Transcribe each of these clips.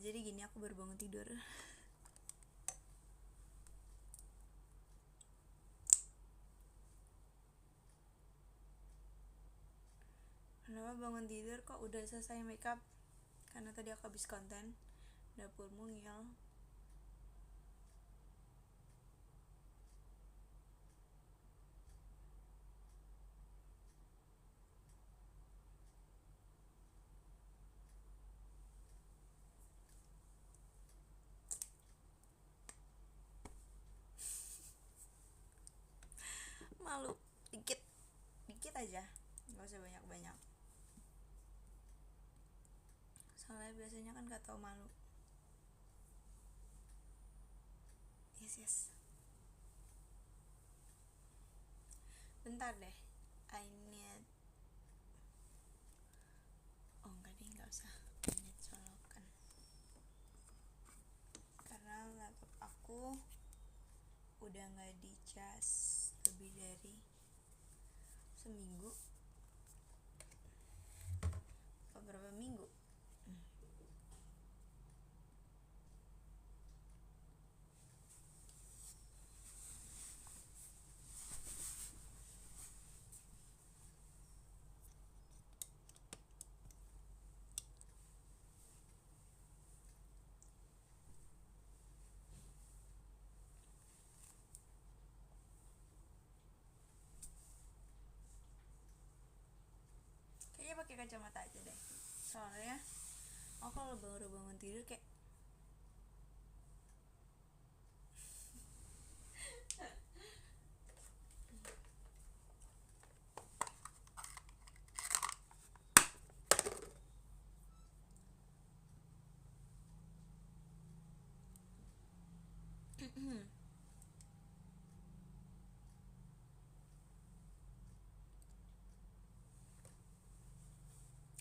Jadi gini, aku baru bangun tidur. Kenapa bangun tidur kok udah selesai makeup? Karena tadi aku habis konten, dapur mungil. Malu dikit dikit aja, nggak usah banyak-banyak, soalnya biasanya kan gak tau malu. Yes. Bentar deh, I need, oh enggak deh, nggak usah. I need solokan karena laptop aku udah nggak dicas lebih dari seminggu, beberapa minggu. Kayaknya pakai kacamata aja deh, soalnya aku kalau baru bangun tidur kayak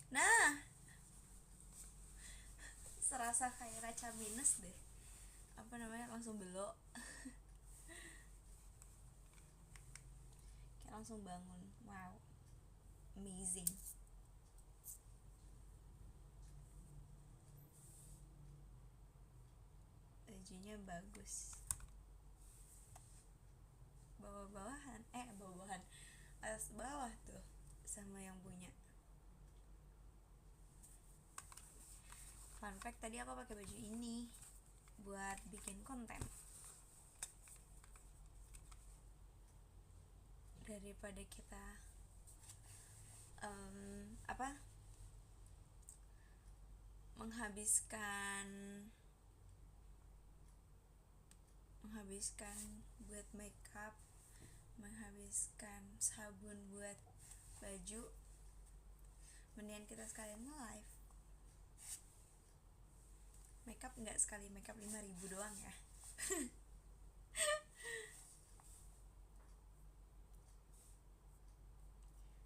nah, serasa kayak raca minus deh, apa namanya, langsung belok. Kayak langsung bangun, wow, amazing. Bajunya bagus, bawah-bawahan atas bawah tuh sama yang punya. Fun fact, tadi aku pakai baju ini buat bikin konten daripada kita menghabiskan buat makeup, menghabiskan sabun buat baju, mendingan kita sekalian nge-live. Makeup nggak sekali makeup 5.000 doang ya.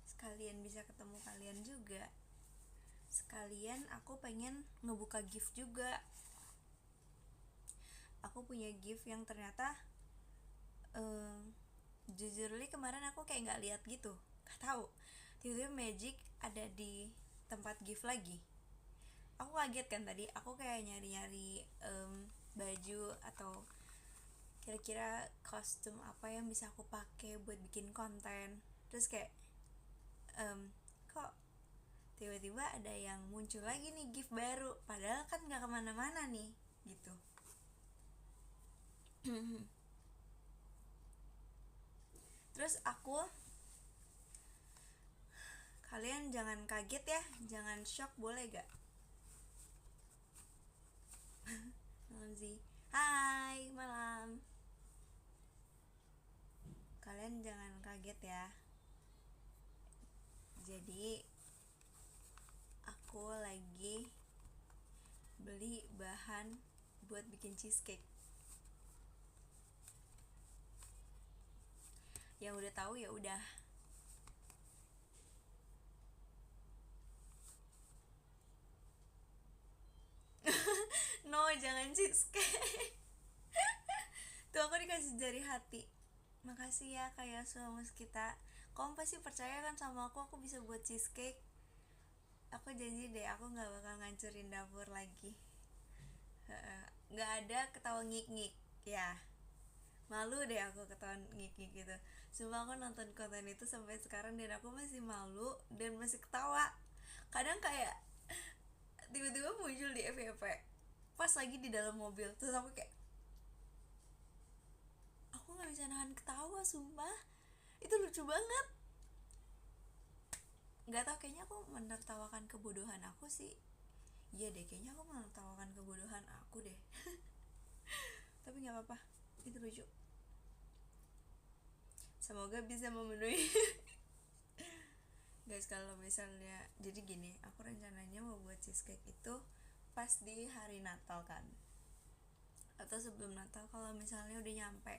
Sekalian bisa ketemu kalian juga, sekalian aku pengen ngebuka gift juga. Aku punya gift yang ternyata jujurly kemarin aku kayak nggak lihat gitu, nggak tahu tiba-tiba magic ada di tempat gift lagi. Aku kaget kan, tadi aku kayak nyari-nyari baju atau kira-kira kostum apa yang bisa aku pakai buat bikin konten, terus kayak kok tiba-tiba ada yang muncul lagi nih gift baru, padahal kan nggak kemana-mana nih gitu. Terus kalian jangan kaget ya, jangan shock, boleh gak? Malam sih, hai malam. Kalian jangan kaget ya, jadi aku lagi beli bahan buat bikin cheesecake. Yang udah tahu ya udah. No, jangan cheesecake. Tuh aku dikasih jari hati. Makasih ya kayak suamus kita. Kamu pasti percaya kan sama aku bisa buat cheesecake. Aku janji deh, aku gak bakal ngancurin dapur lagi. nggak ada ketawa ngik-ngik ya. Malu deh aku ketawa ngik-ngik gitu. Sumpah aku nonton konten itu sampai sekarang dan aku masih malu dan masih ketawa. Kadang kayak tiba-tiba muncul di FYP pas lagi di dalam mobil, terus aku kayak aku nggak bisa nahan ketawa, sumpah itu lucu banget. Nggak tahu, kayaknya aku menertawakan kebodohan aku sih. Iya deh, kayaknya aku menertawakan kebodohan aku deh. Tapi nggak apa-apa, itu lucu. Semoga bisa memenuhi. Guys, kalau misalnya jadi gini, aku rencananya mau buat cheesecake itu pas di hari Natal kan, atau sebelum Natal kalau misalnya udah nyampe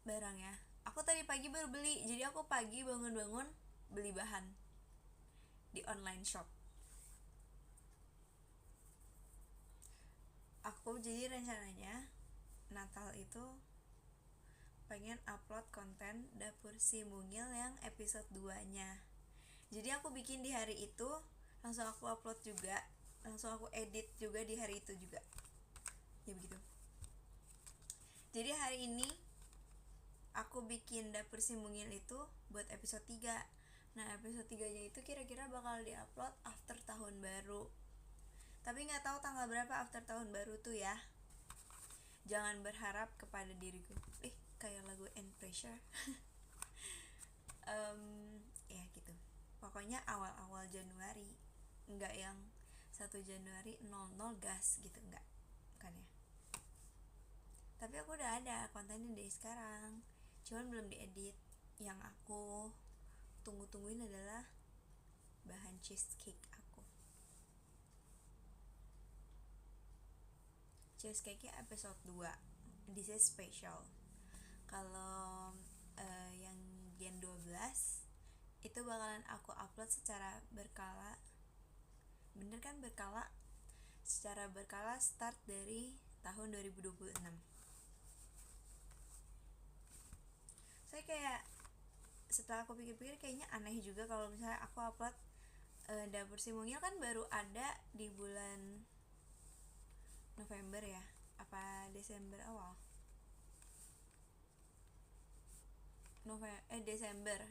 barangnya. Aku tadi pagi baru beli, jadi aku pagi bangun-bangun beli bahan di online shop. Aku jadi rencananya Natal itu pengen upload konten Dapur Si Mungil yang episode 2-nya. Jadi aku bikin di hari itu, langsung aku upload juga, langsung aku edit juga di hari itu juga. Ya begitu. Jadi hari ini aku bikin Dapur Si Mungil itu buat episode 3. Nah, episode 3-nya itu kira-kira bakal diupload after tahun baru. Tapi nggak tahu tanggal berapa after tahun baru tuh ya. Jangan berharap kepada diriku. Kayak lagu End Pressure. Ya gitu. Pokoknya awal-awal Januari. Enggak yang 1 Januari 00 gas gitu, enggak. Bukan ya. Tapi aku udah ada kontennya dari sekarang. Cuman belum diedit. Yang aku tunggu-tungguin adalah bahan cheesecake aku. Cheesecake-nya episode 2. This is special. Kalau yang Gen 12 itu bakalan aku upload secara berkala. Bener kan berkala? Secara berkala start dari tahun 2026. Saya kayak setelah aku pikir-pikir kayaknya aneh juga kalau misalnya aku upload Dapur Si Mungil kan baru ada di bulan November ya, apa Desember awal?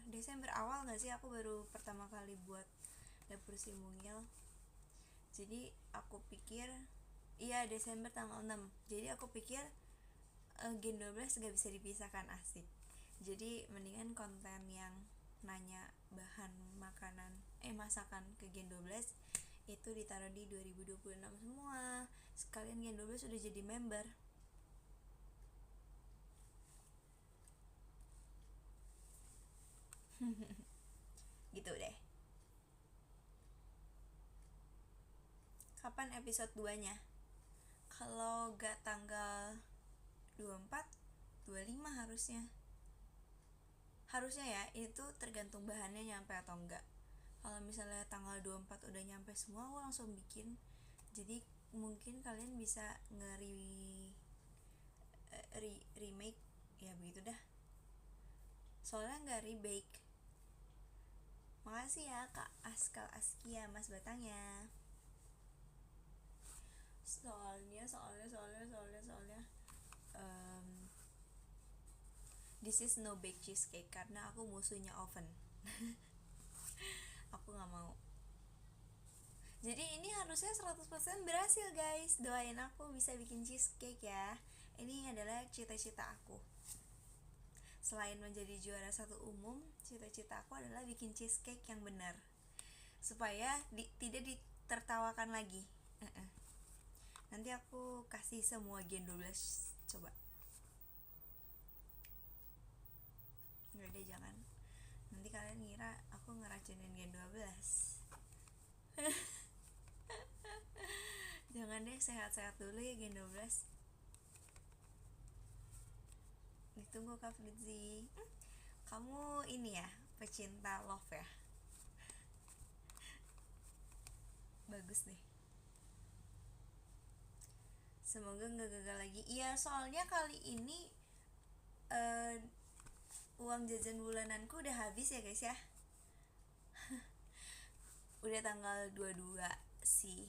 Desember awal nggak sih aku baru pertama kali buat Dapur Si Mungil. Jadi aku pikir iya Desember tanggal 6. Jadi aku pikir Gen 12 gak bisa dipisahkan, asik. Jadi mendingan konten yang nanya bahan makanan masakan ke Gen 12 itu ditaruh di 2026 semua. Sekalian Gen 12 udah jadi member. Gitu deh. Kapan episode 2-nya? Kalau gak tanggal 24, 25 harusnya ya. Itu tergantung bahannya nyampe atau enggak. Kalau misalnya tanggal 24 udah nyampe semua, aku langsung bikin. Jadi mungkin kalian bisa remake ya, begitu dah. Soalnya nggak rebake. Makasih ya Kak Askal Askia Mas Batangnya. Soalnya this is no bake cheesecake karena aku musuhnya oven. Aku nggak mau. Jadi ini harusnya 100% berhasil guys. Doain aku bisa bikin cheesecake ya. Ini adalah cita-cita aku. Selain menjadi juara 1 umum, cita-cita aku adalah bikin cheesecake yang benar, supaya tidak ditertawakan lagi. Nanti aku kasih semua Gen 12. Coba. Nggak deh, jangan. Nanti kalian ngira aku ngeracunin Gen 12. Jangan deh, sehat-sehat dulu ya Gen 12. Ditunggu Kak Fritzi. Kamu ini ya, pecinta love ya. Bagus nih. Semoga gak gagal lagi. Iya, soalnya kali ini uang jajan bulananku udah habis ya guys ya. Udah tanggal 22 sih.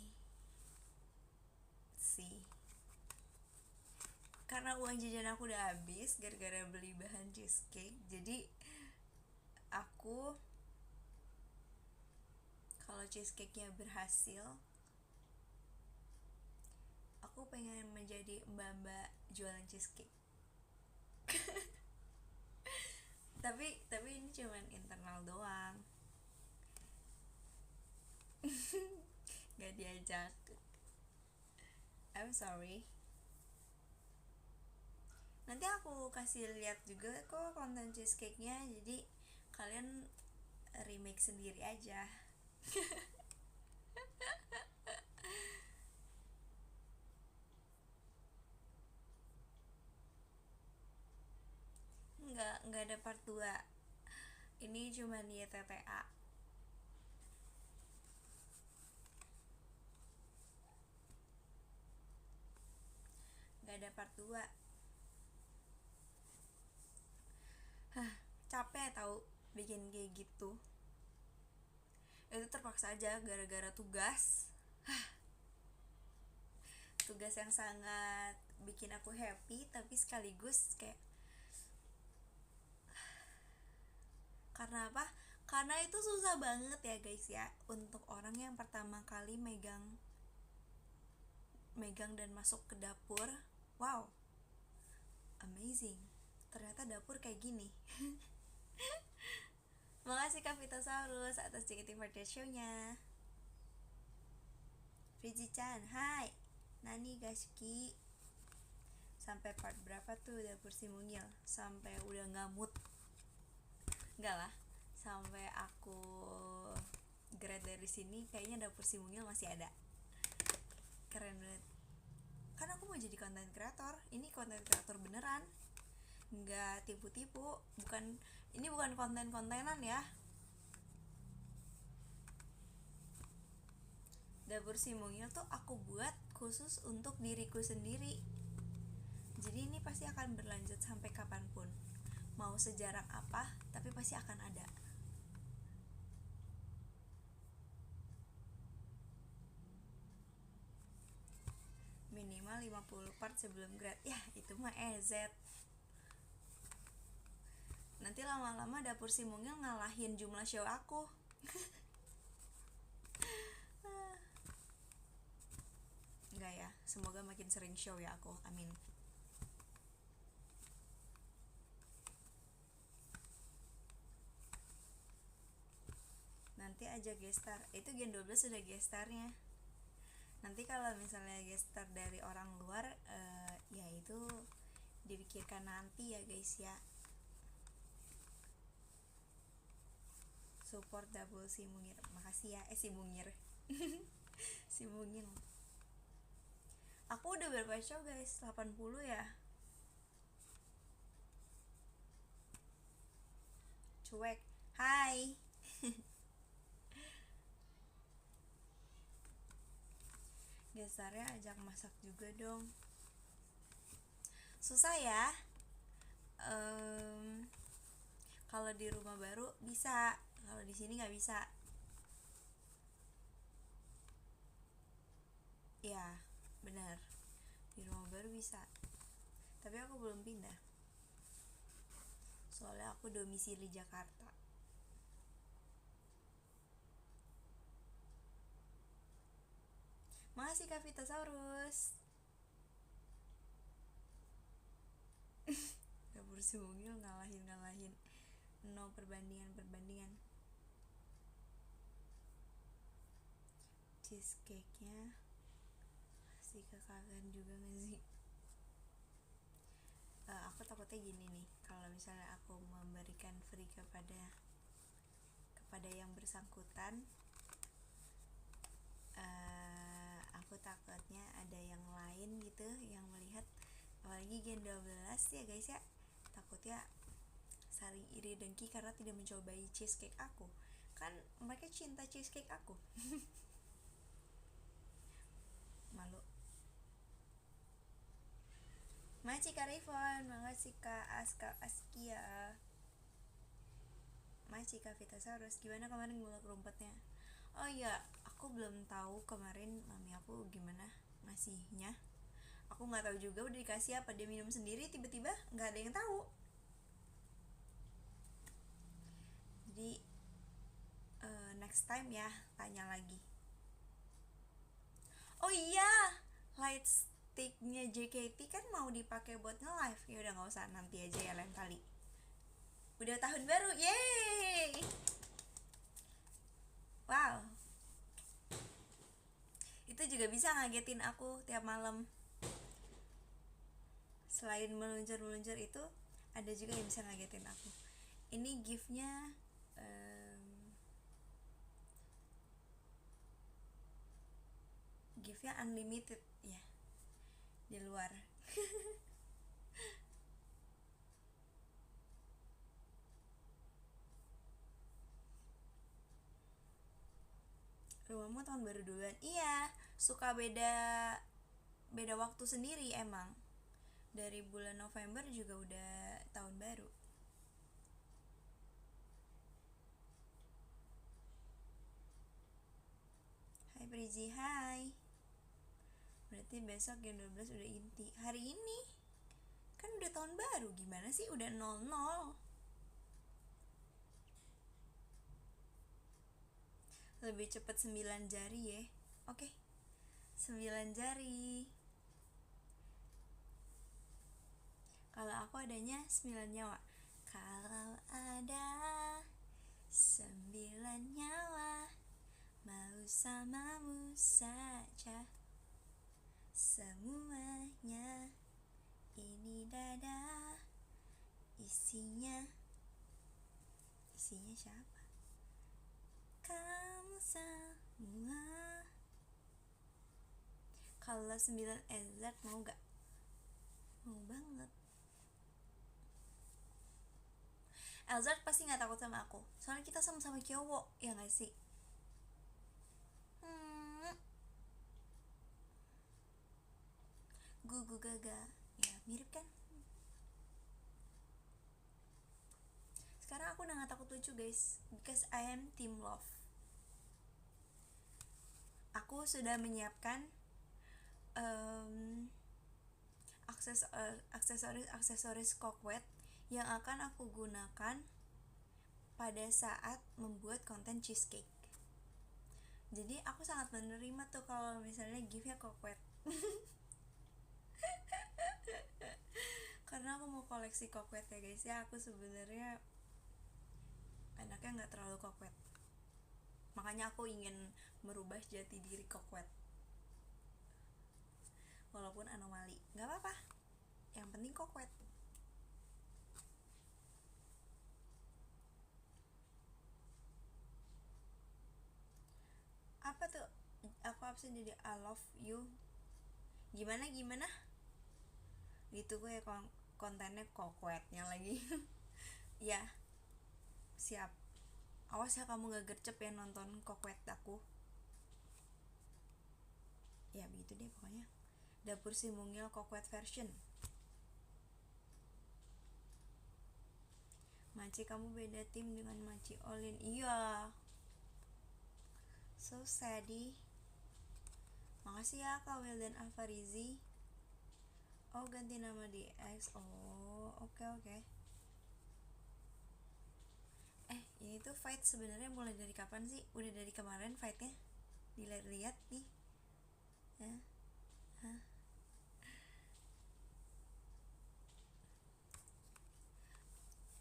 karena uang jajan aku udah habis gara-gara beli bahan cheesecake, jadi aku kalau cheesecake-nya berhasil, aku pengen menjadi mbak-mbak jualan cheesecake. Tapi ini cuman internal doang, nggak diajak. I'm sorry. Nanti aku kasih lihat juga kok konten cheesecake-nya, jadi kalian remake sendiri aja. Nggak ada part 2. Ini cuma YTTA. Nggak ada part 2. Capek tahu bikin kayak gitu. Itu terpaksa aja gara-gara tugas. Tugas yang sangat bikin aku happy, tapi sekaligus kayak, karena apa? Karena itu susah banget ya guys ya, untuk orang yang pertama kali megang dan masuk ke dapur. Wow, amazing, ternyata dapur kayak gini. Makasih Kak Vitasaurus atas JKT48 show-nya. Fiji-chan, hai. Nani Gashki. Sampai part berapa tuh dapur si mungil? Sampai udah ngamut. Enggak lah, sampai aku grad dari sini kayaknya dapur si mungil masih ada. Keren banget. Kan aku mau jadi konten kreator. Ini konten kreator beneran, nggak tipu-tipu. Ini bukan konten-kontenan ya. Dapur si mungil tuh aku buat khusus untuk diriku sendiri. Jadi ini pasti akan berlanjut sampai kapanpun. Mau sejarah apa, tapi pasti akan ada. Minimal 50 part sebelum grad. Ya, itu mah EZ. Nanti lama-lama dapur si mungil ngalahin jumlah show aku. Enggak ya, semoga makin sering show ya aku, amin. Nanti aja gestar, itu Gen 12 sudah gestarnya. Nanti kalau misalnya gestar dari orang luar, ya itu dipikirkan nanti ya guys ya. Support double si mungir, makasih ya, si mungir. Si mungil. Aku udah berapa show guys? 80 ya. Cuek, hai. Gestarnya ajak masak juga dong. Susah ya. Kalau di rumah baru bisa, kalau di sini nggak bisa. Ya, benar. Di rumah baru bisa. Tapi aku belum pindah. Soalnya aku domisili Jakarta. Makasih Kak Vitasaurus. Dapur si mungil ngalahin. No perbandingan. Cheesecake-nya kasih ke kalian juga gak sih? Aku takutnya gini nih, kalau misalnya aku memberikan free kepada yang bersangkutan, aku takutnya ada yang lain gitu yang melihat, apalagi Gen 12 ya guys ya, takutnya saling iri dengki karena tidak mencobai cheesecake aku. Kan mereka cinta cheesecake aku. Malu. Makasih Kak Rifon, makasih Kak Askia, makasih Kak Vitasaurus. Gimana kemarin ngulek rumputnya? Oh iya, aku belum tahu kemarin mami aku gimana ngasihnya. Aku nggak tahu juga udah dikasih apa, dia minum sendiri tiba-tiba nggak ada yang tahu. Jadi next time ya tanya lagi. Oh iya, light sticknya JKT kan mau dipakai buat nge-live. Ya udah nggak usah, nanti aja ya lain kali. Udah tahun baru, yeay! Wow, itu juga bisa ngagetin aku tiap malam. Selain meluncur-meluncur itu, ada juga yang bisa ngagetin aku. Ini giftnya giftnya unlimited ya, di luar. Rumahmu tahun baru duluan? Iya, suka beda beda waktu sendiri emang. Dari bulan November juga udah tahun baru. Hai Prizi, hai. Berarti besok jam 12 udah inti. Hari ini kan udah tahun baru, gimana sih udah 00. Lebih cepet 9 jari ya. Oke, 9 jari. Kalau aku adanya 9 nyawa. Kalau ada 9 nyawa, mau samamu saja. Semuanya ini dada, isinya siapa? Kamu semua. Kalau 9 Ezra mau gak? Mau banget. Elzard pasti nggak takut sama aku, soalnya kita sama-sama cowok, ya nggak sih? Hmm, gugu gaga, ya mirip kan? Sekarang aku udah nggak takut lucu guys, because I am team love. Aku sudah menyiapkan aksesoris kokwet yang akan aku gunakan pada saat membuat konten cheesecake. Jadi aku sangat menerima tuh kalau misalnya giftnya kokwet. Karena aku mau koleksi kokwet ya guys ya. Aku sebenarnya anaknya nggak terlalu kokwet, makanya aku ingin merubah jati diri kokwet. Walaupun anomali, nggak apa-apa, yang penting kokwet. Apa tuh? Aku absen jadi I love you. Gimana gimana? Gitu gue kontennya kokwetnya lagi. Ya, siap. Awas ya kamu gak gercep ya nonton kokwet aku. Ya begitu deh pokoknya. Dapur si mungil kokwet version. Maci kamu beda tim dengan Maci Olin. Iya, so saddy. Makasih ya Kak Wildan Alfarizi. Oh ganti nama di X. Oh oke. Ini tuh fight sebenarnya mulai dari kapan sih? Udah dari kemarin fightnya? Dilihat-lihat nih. Hah?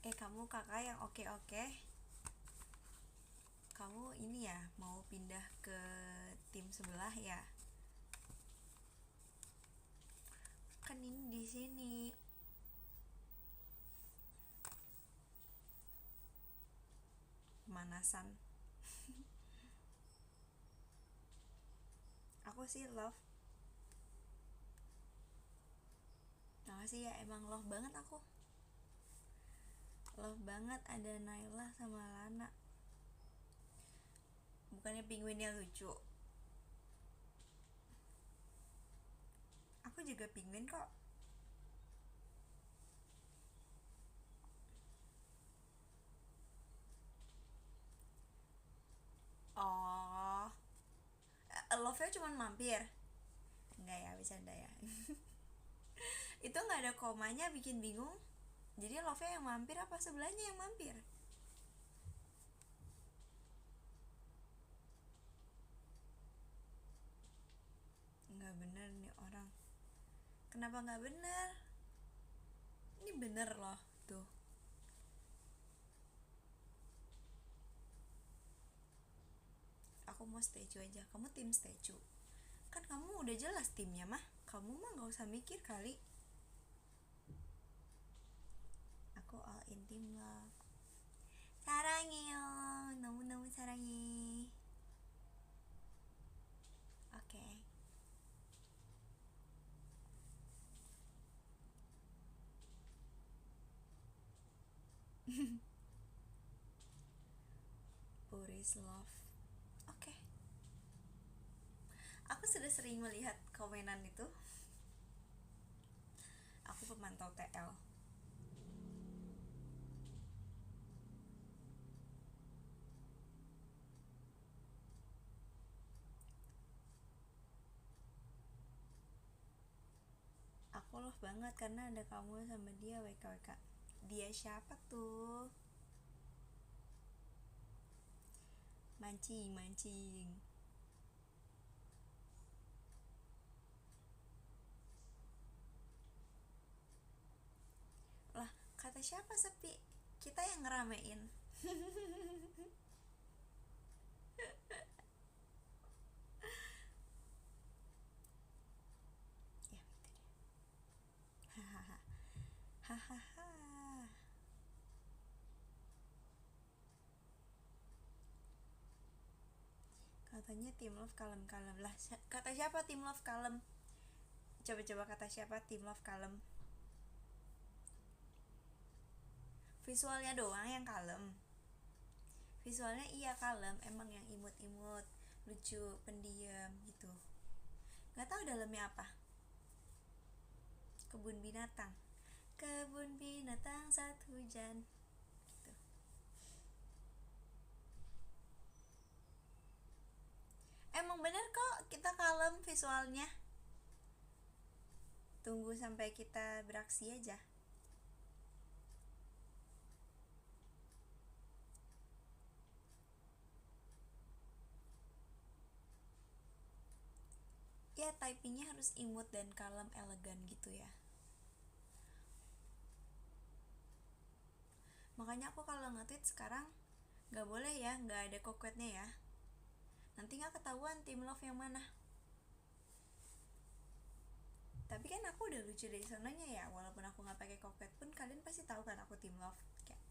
Kamu kakak yang oke. Kamu ini ya mau pindah ke tim sebelah ya? Kan ini di sini. Pemanasan. Aku sih love. Makasih ya, emang love banget aku. Love banget ada Naila sama Lana. Bukannya penguinnya lucu. Aku juga penguin kok. Oh, love-nya cuma mampir. Enggak ya, bercanda ya. Itu nggak ada komanya, bikin bingung. Jadi love-nya yang mampir apa sebelahnya yang mampir? Nggak bener nih orang. Kenapa nggak bener? Ini bener loh tuh. Aku mau statue aja, kamu tim statue. Kan kamu udah jelas timnya mah. Kamu mah nggak usah mikir kali. Aku all in team love. 사랑해요. 너무너무 사랑해. Oke. Okay. Boris love. Oke. Okay. Aku sudah sering melihat komenan itu. Aku pemantau TL. Aku love banget karena ada kamu sama dia. WKWK. Dia siapa tuh? Mancing. Lah, kata siapa sepi? Kita yang ngeramein. Ya, itu dia. Hahaha. Hahaha. Katanya tim love kalem-kalem. Lah, kata siapa tim love kalem? Coba-coba kata siapa tim love kalem? Visualnya doang yang kalem. Visualnya iya kalem, emang yang imut-imut, lucu, pendiam gitu. Gak tahu dalamnya apa. Kebun binatang. Kebun binatang saat hujan. Gitu. Emang bener kok kita kalem visualnya. Tunggu sampai kita beraksi aja. Ya typingnya harus imut dan kalem, elegan gitu ya. Makanya aku kalau nge-tweet sekarang gak boleh ya, gak ada koketnya ya. Nanti gak ketahuan tim love yang mana. Tapi kan aku udah lucu dari sananya ya, walaupun aku gak pakai koket pun kalian pasti tahu kan aku tim love. Kayak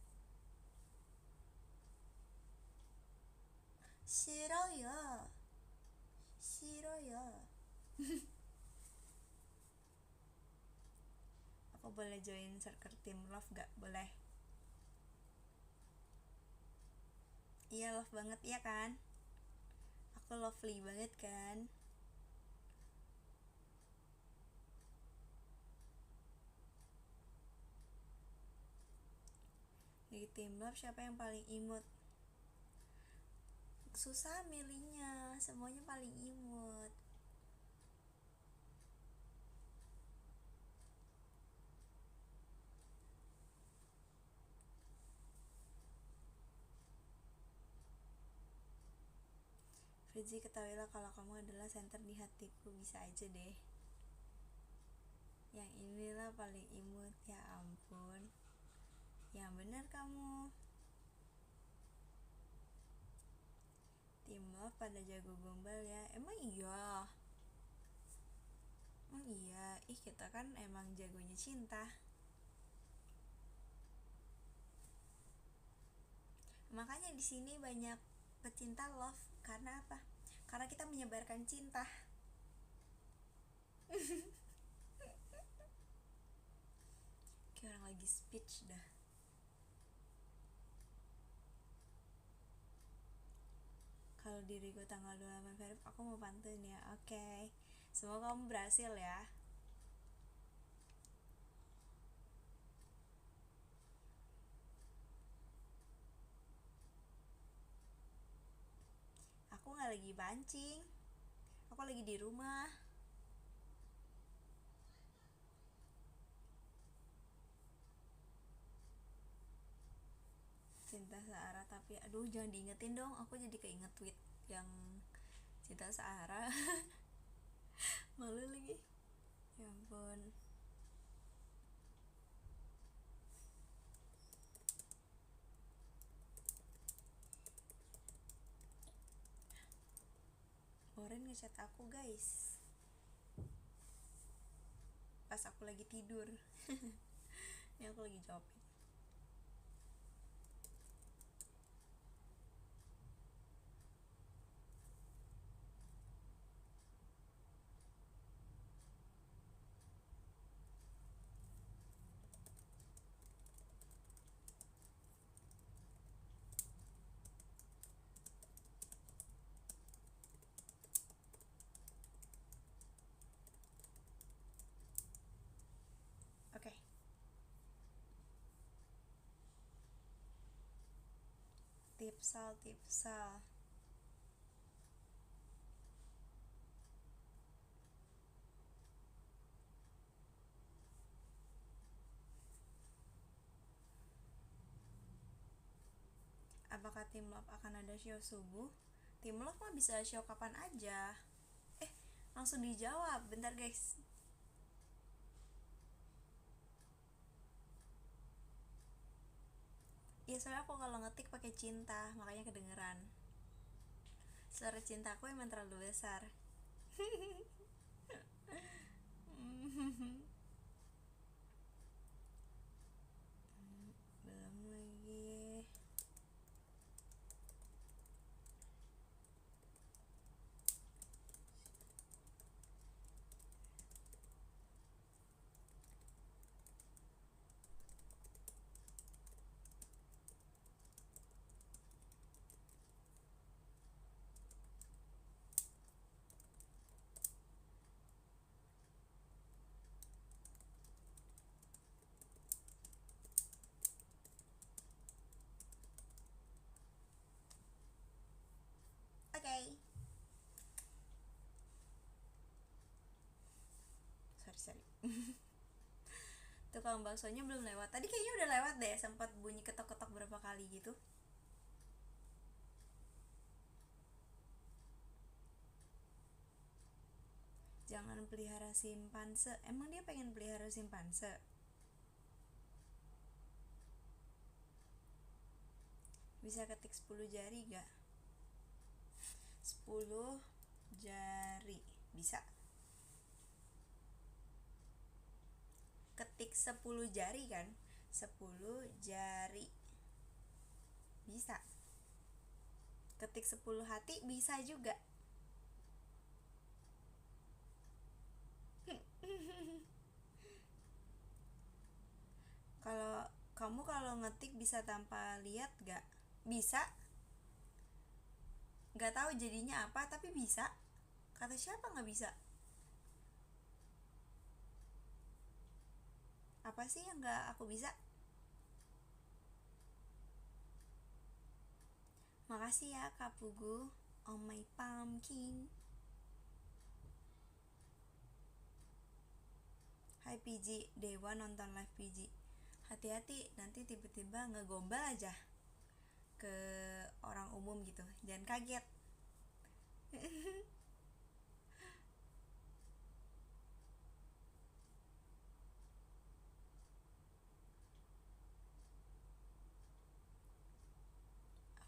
싫어요. 싫어요. Aku boleh join circle team love gak? Boleh. Iya love banget ya kan? Aku lovely banget kan? Di team love siapa yang paling imut? Susah milihnya, semuanya paling imut. Fritzi, ketahuilah kalau kamu adalah center di hatiku. Bisa aja deh. Yang inilah paling imut. Ya ampun. Yang bener kamu. Tim love pada jago gombal ya. Emang iya? Emang iya? Ih, kita kan emang jagonya cinta. Makanya di sini banyak pecinta love. Karena apa? Karena kita menyebarkan cinta. Kayak orang lagi speech dah. Kalau diriku tanggal 28 Februari aku mau pantun ya. Oke. Okay. Semoga kamu berhasil ya. Aku gak lagi pancing. Aku lagi di rumah. cinta searah, tapi aduh jangan diingetin dong, aku jadi keinget tweet yang cinta searah. Malu lagi, ya ampun. Oren ngechat aku guys pas aku lagi tidur. Ini aku lagi jawabin. Oke. Tipsal. Apakah Tim Love akan ada show subuh? Tim Love mah bisa show kapan aja. Langsung dijawab, bentar guys. Ya soalnya aku kalau ngetik pakai cinta, makanya kedengeran. Suara cintaku emang terlalu besar. Belum lagi. Oke. Sorry. Tukang baksonya belum lewat. Tadi kayaknya udah lewat deh, sempat bunyi ketok-ketok berapa kali gitu. Jangan pelihara simpanse. Emang dia pengen pelihara simpanse? Bisa ketik 10 jari gak? 10 jari. Bisa. Ketik 10 jari kan? 10 jari. Bisa. Ketik 10 hati bisa juga. Kalau kamu kalau ngetik bisa tanpa lihat gak? Bisa. Gak tahu jadinya apa tapi bisa. Kata siapa nggak bisa? Apa sih yang nggak aku bisa? Makasih ya Kak Pugu. Oh my pumpkin. Hai PG, Dewa nonton live PG. Hati-hati nanti tiba-tiba ngegombal aja ke orang umum gitu. Jangan kaget.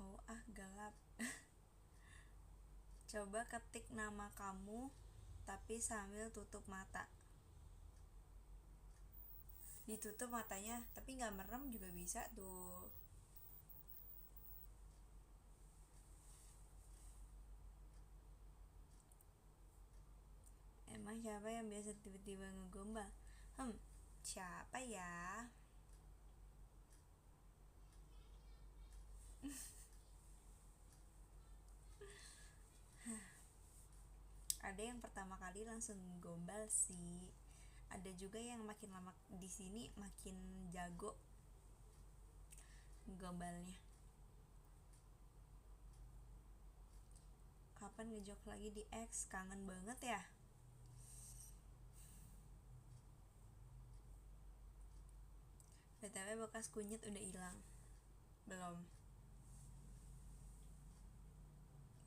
Oh gelap. Coba ketik nama kamu tapi sambil tutup mata. Ditutup matanya tapi nggak merem juga bisa tuh. Emang siapa yang biasa tiba-tiba ngegombal? Siapa ya? Ada yang pertama kali langsung gombal sih. Ada juga yang makin lama di sini makin jago gombalnya. Kapan ngejok lagi di X? Kangen banget ya. BTW bekas kunyit udah hilang. Belum.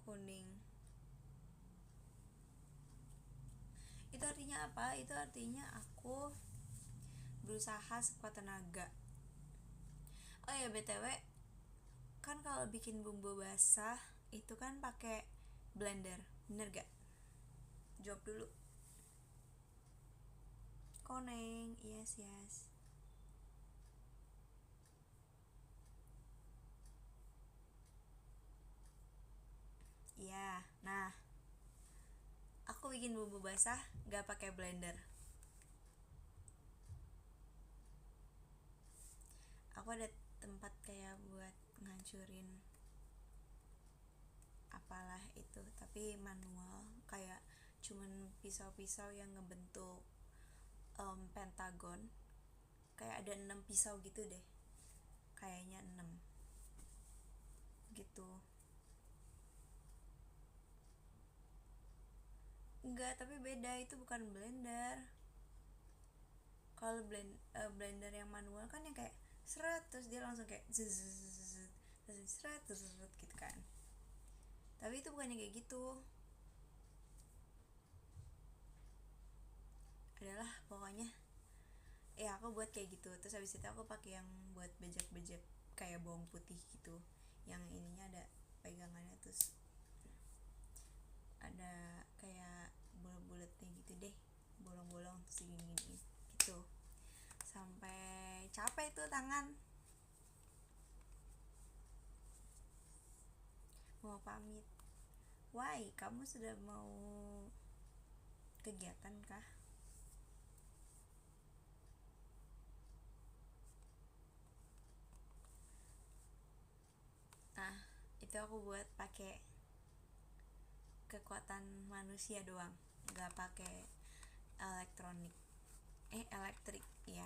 kuning. Itu artinya apa? Itu artinya aku berusaha sekuat tenaga. Oh ya, BTW, kan kalau bikin bumbu basah itu kan pakai blender, bener gak? Jawab dulu. Koneng, yes yes. Iya, nah, aku bikin bumbu basah gak pakai blender. Aku ada tempat kayak buat ngancurin apalah itu, tapi manual, kayak cuman pisau-pisau yang ngebentuk pentagon, kayak ada 6 pisau gitu deh, kayaknya 6 gitu. Enggak, tapi beda, itu bukan blender. Kalau blender yang manual kan yang kayak seret terus dia langsung kayak zzzz, terus seret terus gitu kan. Tapi itu bukannya kayak gitu. Adalah pokoknya ya aku buat kayak gitu, terus habis itu aku pakai yang buat bejek-bejek kayak bawang putih gitu, yang ininya ada pegangannya, terus ada kayak bulat-bulatnya gitu deh, bolong-bolong terus gini gitu, sampai capek tuh tangan. Mau pamit. Why? Kamu sudah mau kegiatan kah? Nah, itu aku buat pakai kekuatan manusia doang, nggak pakai elektronik, elektrik ya.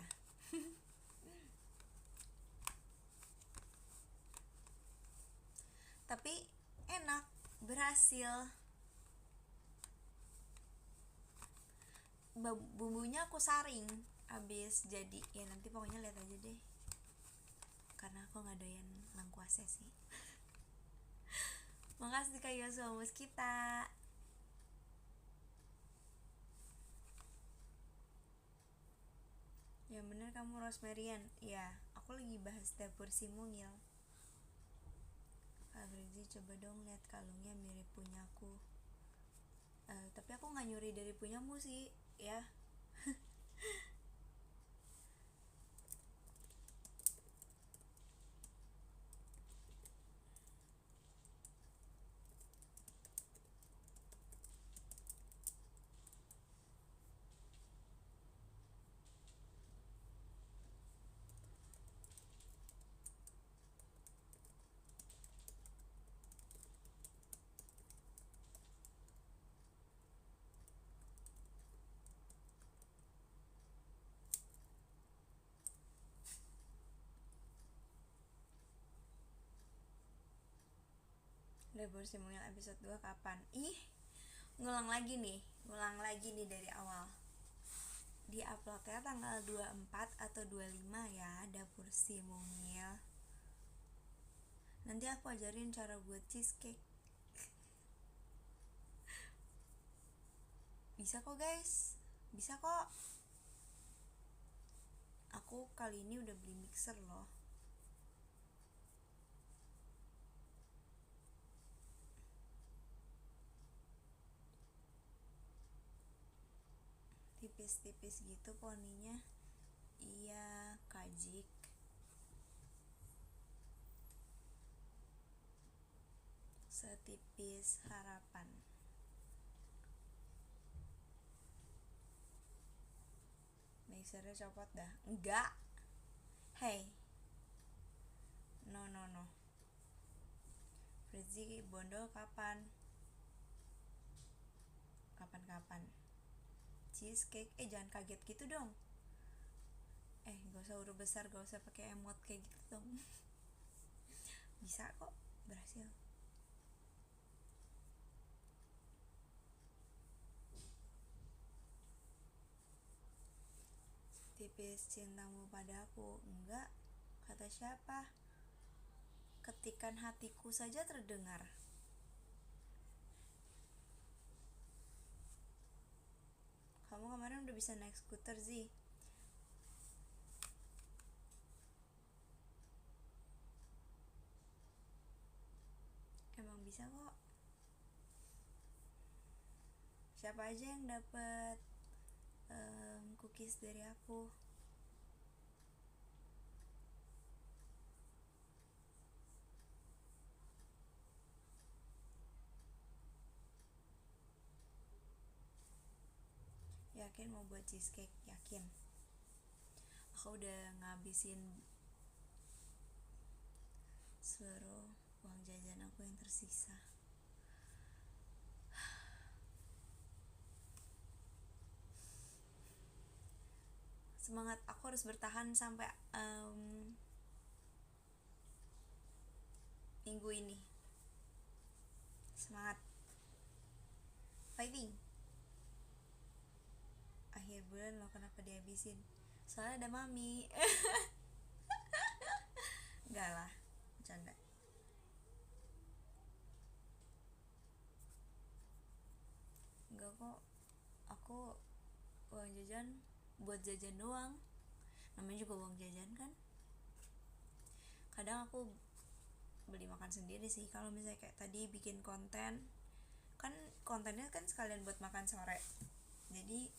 Tapi enak, berhasil. Bumbunya aku saring abis jadi, ya nanti pokoknya lihat aja deh, karena aku nggak doyan lengkuasnya sih. Makasih Kak Yosua kita. Ya bener kamu Rosemarian. Ya, aku lagi bahas dapur si mungil. Kak Brizi, coba dong lihat kalungnya mirip punyaku. Tapi aku nggak nyuri dari punyamu sih, ya. Dapur si mungil episode 2 kapan? Ih, ngulang lagi nih dari awal. Di uploadnya tanggal 24 atau 25 ya, dapur si mungil. Nanti aku ajarin cara buat cheesecake. Bisa kok guys, bisa kok. Aku kali ini udah beli mixer loh. Tipis-tipis gitu poninya. Iya, kajik. Setipis harapan. Mixernya copot dah. Enggak. Hey. No no no. Fritzi bondol kapan? Kapan-kapan. Cheesecake, jangan kaget gitu dong. Gak usah huruf besar, gak usah pakai emot kayak gitu dong. Bisa kok, berhasil. Tipis cintamu padaku. Enggak, kata siapa? Ketikan hatiku saja terdengar. kemarin udah bisa naik skuter sih. Emang bisa kok. Siapa aja yang dapat cookies dari aku? Yakin mau buat cheesecake? Yakin. Aku udah ngabisin seluruh uang jajan aku yang tersisa. Semangat, aku harus bertahan sampai minggu ini. Semangat, fighting. Akhir bulan lo kenapa dihabisin? Soalnya ada mami. Enggak lah, bercanda. Enggak kok, aku uang jajan buat jajan doang. Namanya juga uang jajan kan. Kadang aku beli makan sendiri sih. Kalau misalnya kayak tadi bikin konten, kan kontennya kan sekalian buat makan sore, jadi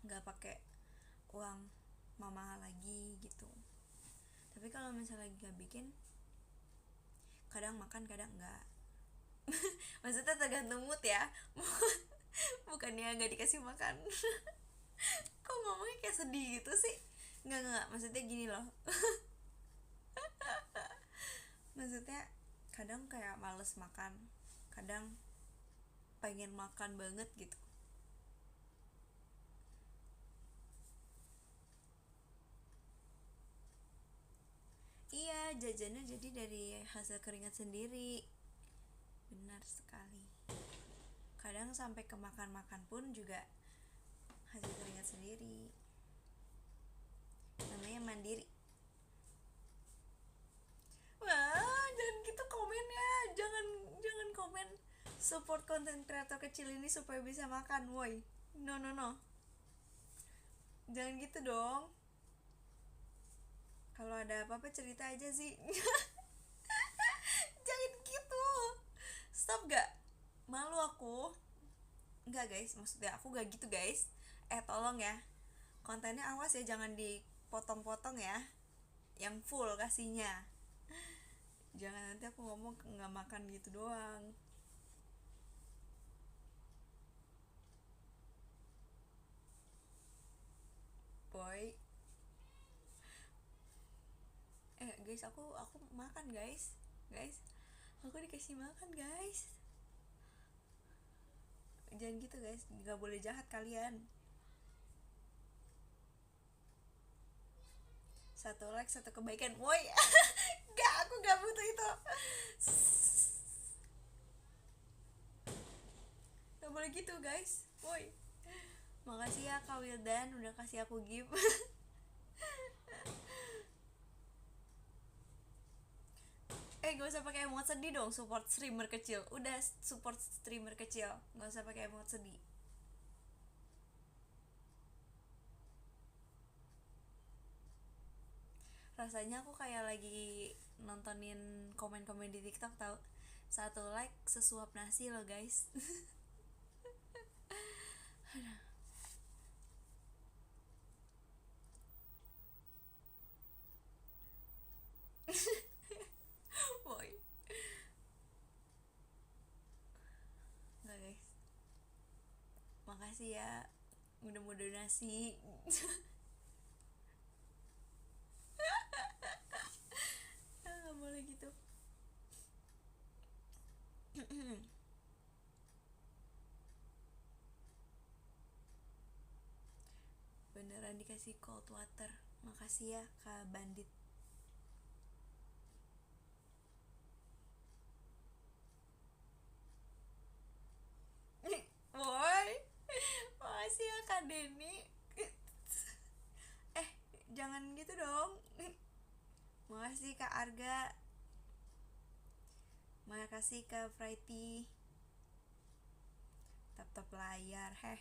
nggak pakai uang mama lagi gitu. Tapi kalau misalnya lagi nggak bikin, kadang makan kadang nggak. Maksudnya tergantung mood ya. Bukannya nggak dikasih makan. Kok ngomongnya kayak sedih gitu sih? Nggak, maksudnya gini loh. Maksudnya kadang kayak males makan, kadang pengen makan banget gitu. Iya, jajannya jadi dari hasil keringat sendiri. Benar sekali. Kadang sampai ke makan-makan pun juga hasil keringat sendiri. Namanya mandiri. Wah, jangan gitu komen ya. Jangan komen support konten kreator kecil ini supaya bisa makan, woi. No. Jangan gitu dong. Kalau ada apa-apa cerita aja sih. Jangan gitu. Stop gak? Malu aku. Enggak guys, maksudnya aku gak gitu guys. Tolong ya, kontennya awas ya, jangan dipotong-potong ya. Yang full kasihnya. Jangan nanti aku ngomong gak makan gitu doang. Boy. Guys, aku makan guys. Aku dikasih makan guys. Jangan gitu guys, gak boleh jahat kalian. Satu like satu kebaikan, woi. Gak, aku gak butuh itu. Gak boleh gitu guys, woi. Makasih ya Kak Wildan udah kasih aku gift. Gak usah pakai emot sedih dong, support streamer kecil. Udah support streamer kecil, gak usah pakai emot sedih. Rasanya aku kayak lagi nontonin komen-komen di TikTok tau. Satu like sesuap nasi loh guys. Boy. Nggak guys, makasih ya udah mau donasi. Nggak boleh gitu. Beneran dikasih cold water. Makasih ya Kak Bandit. Boy, makasih ya Kak Denny. Jangan gitu dong. Makasih Kak Arga. Makasih Kak Frighty. Tap layar, heh.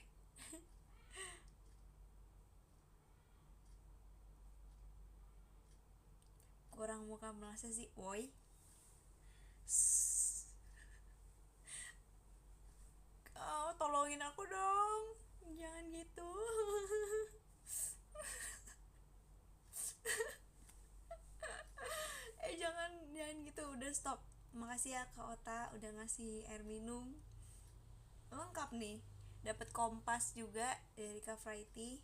muka melasa sih, woi. Oh, tolongin aku dong, jangan gitu. Jangan jangan gitu, udah stop. Makasih ya Kak Ota udah ngasih air minum lengkap nih, dapat kompas juga dari Kak Frighty,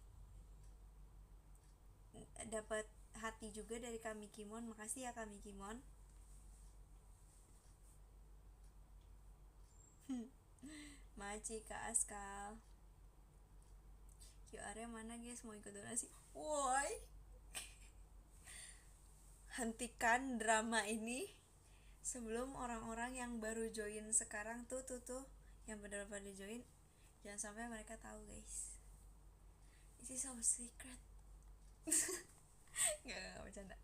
dapat hati juga dari Kami Kimon. Makasih ya Kami Kimon. Maci Kak Askal, QR-nya mana guys, mau ikut donasi. Woi, hentikan drama ini sebelum orang-orang yang baru join sekarang tuh yang pada join, jangan sampai mereka tahu guys. This is so secret. Gak bercanda.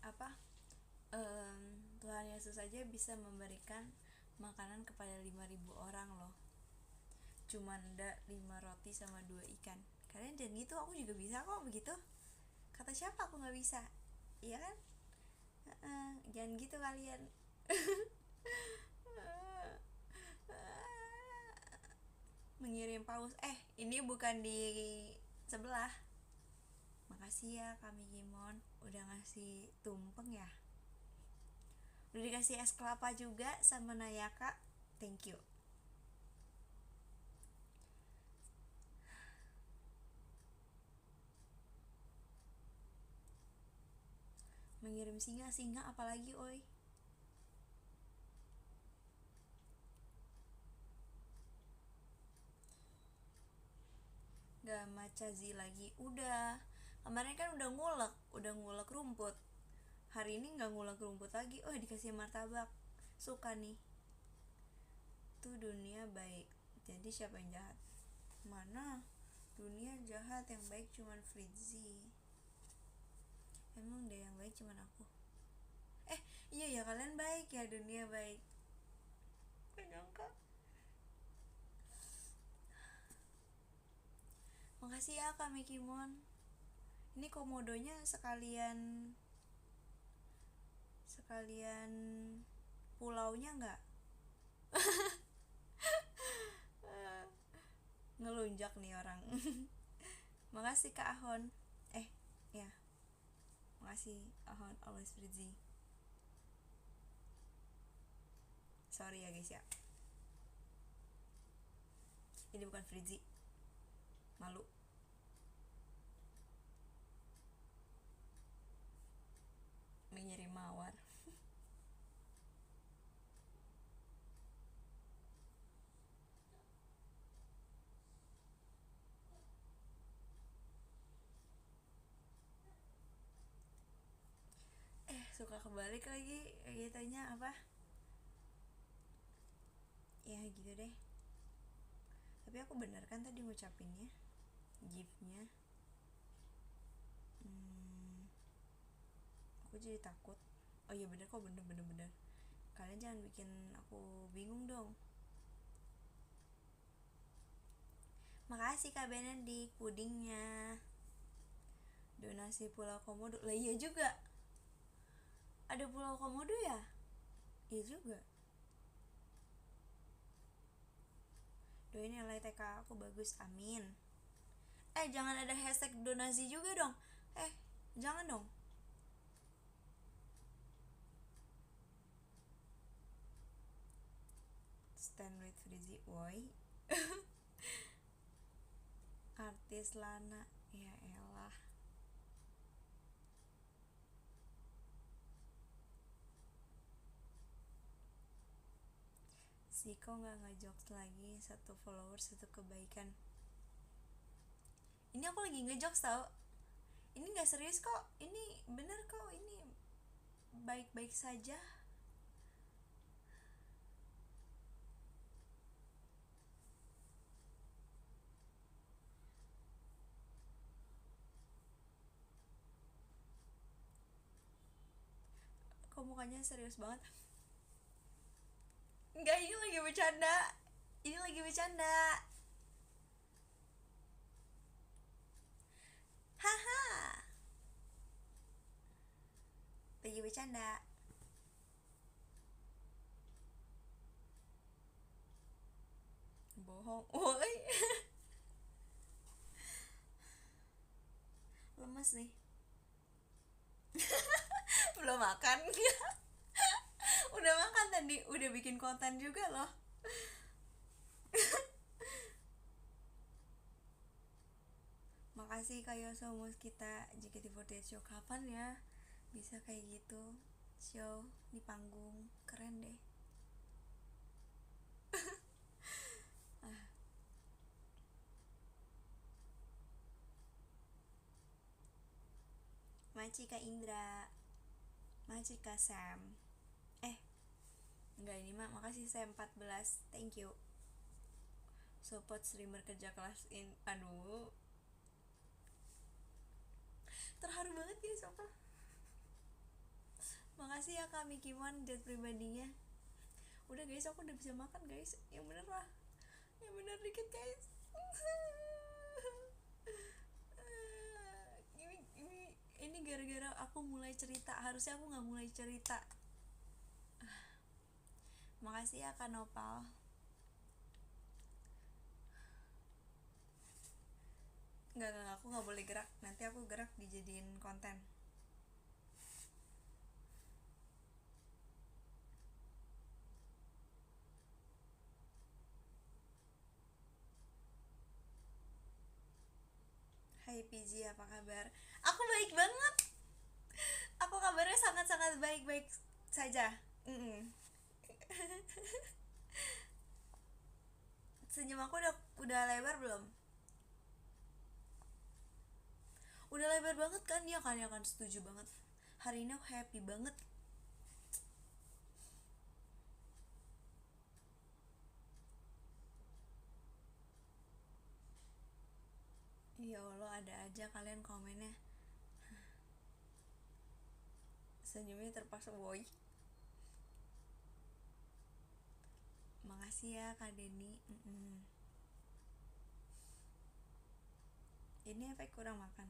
Apa, Tuhan Yesus saja bisa memberikan makanan kepada 5.000 orang loh, cuman ada 5 roti sama 2 ikan. Kalian jangan gitu, aku juga bisa kok begitu. Kata siapa aku nggak bisa? Iya kan? Jangan gitu kalian. Mengirim paus, ini bukan di sebelah. Makasih ya Kami Gimon udah ngasih tumpeng ya, udah dikasih es kelapa juga sama Nayaka, thank you. Mengirim singa apalagi oi. Gak macazi lagi, udah kemarin kan udah ngulek rumput, hari ini nggak ngulek rumput lagi. Oh, dikasih martabak, suka nih. Tuh dunia baik, jadi siapa yang jahat? Mana dunia jahat, yang baik cuman Fritzy. Emang deh yang baik cuman aku. Iya ya, kalian baik ya, dunia baik. Gak nyangka. Makasih ya Kak Mikimon. Ini komodonya sekalian pulaunya nggak? Ngelunjak nih orang. Makasih Kak Ahon. Ya. Makasih Ahon, always Fritzy. Sorry ya guys ya. Ini bukan Fritzy. Malu. Mengirim mawar. Suka kebalik lagi tanya apa ya gitu deh. Tapi aku bener kan tadi ngucapinnya, gifnya. Aku jadi takut. Oh iya bener kok, bener. Kalian jangan bikin aku bingung dong. Makasih Kak Benedik pudingnya. Donasi Pulau Komodo. Lah iya juga, ada Pulau Komodo ya? Iya juga. Doain nilai TK aku bagus, amin. Jangan ada hashtag donasi juga dong. Jangan dong. Stand with Frizzy, woi. Artis Lana, ya elah. Siko nggak ngejokes lagi, 1 follower 1 kebaikan. Ini aku lagi ngejokes tau. Ini nggak serius kok, ini bener kok, ini baik-baik saja. mukanya serius banget. Enggak, ini lagi bercanda. Ini lagi bercanda. Haha. Lagi bercanda. Bohong. Woi. Lemes nih. Belum makan. Udah makan tadi, udah bikin konten juga loh. Makasih Kak Yoso kita JKT48 show kapan ya bisa kayak gitu, show di panggung keren deh. ah. Maci Kak Indra, Maci Kak Sam. Enggak, ini mah makasih Sam 14, thank you. Support streamer kerja kelas aduh, terharu banget guys apa. Makasih ya Kak Mikimon jet pribadinya. Udah guys, aku udah bisa makan guys, yang bener lah, yang bener dikit guys. ini gara-gara aku mulai cerita, harusnya aku nggak mulai cerita. Makasih ya Kak Nopal. Enggak, aku nggak boleh gerak, nanti aku gerak dijadiin konten. Hai PG, apa kabar? Aku baik banget. Aku kabarnya sangat-sangat baik-baik saja. Senyum aku udah lebar belum? Udah lebar banget kan? Ya kan setuju banget. Hari ini aku happy banget. Ya Allah, ada aja kalian komennya. Senyumnya terpaksa boy. Makasih ya Kak Denny. Ini efek kurang makan.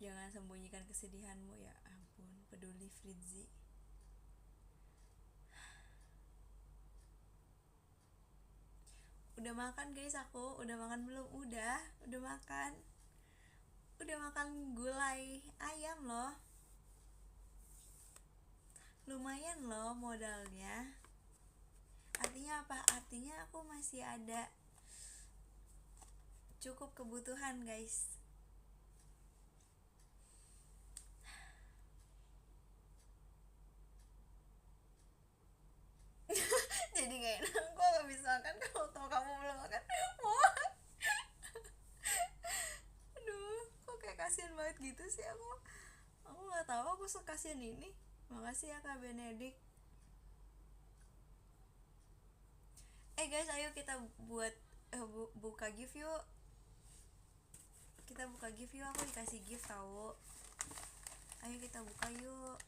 Jangan sembunyikan kesedihanmu, ya ampun. Peduli Fritzi. Udah makan guys aku. Udah makan belum? Udah makan. Udah makan gulai ayam loh. Lumayan loh modalnya. Artinya apa? Artinya aku masih ada cukup kebutuhan guys. Jadi gak enak, gue gak bisa makan kalau tau kamu belum makan. Aduh, kok kayak kasihan banget gitu sih aku. Aku gak tahu aku sekasihan ini. Makasih ya Kak Benedik. Guys, ayo kita buat buka gift yuk. Kita buka gift yuk, aku dikasih gift tahu. Ayo kita buka yuk.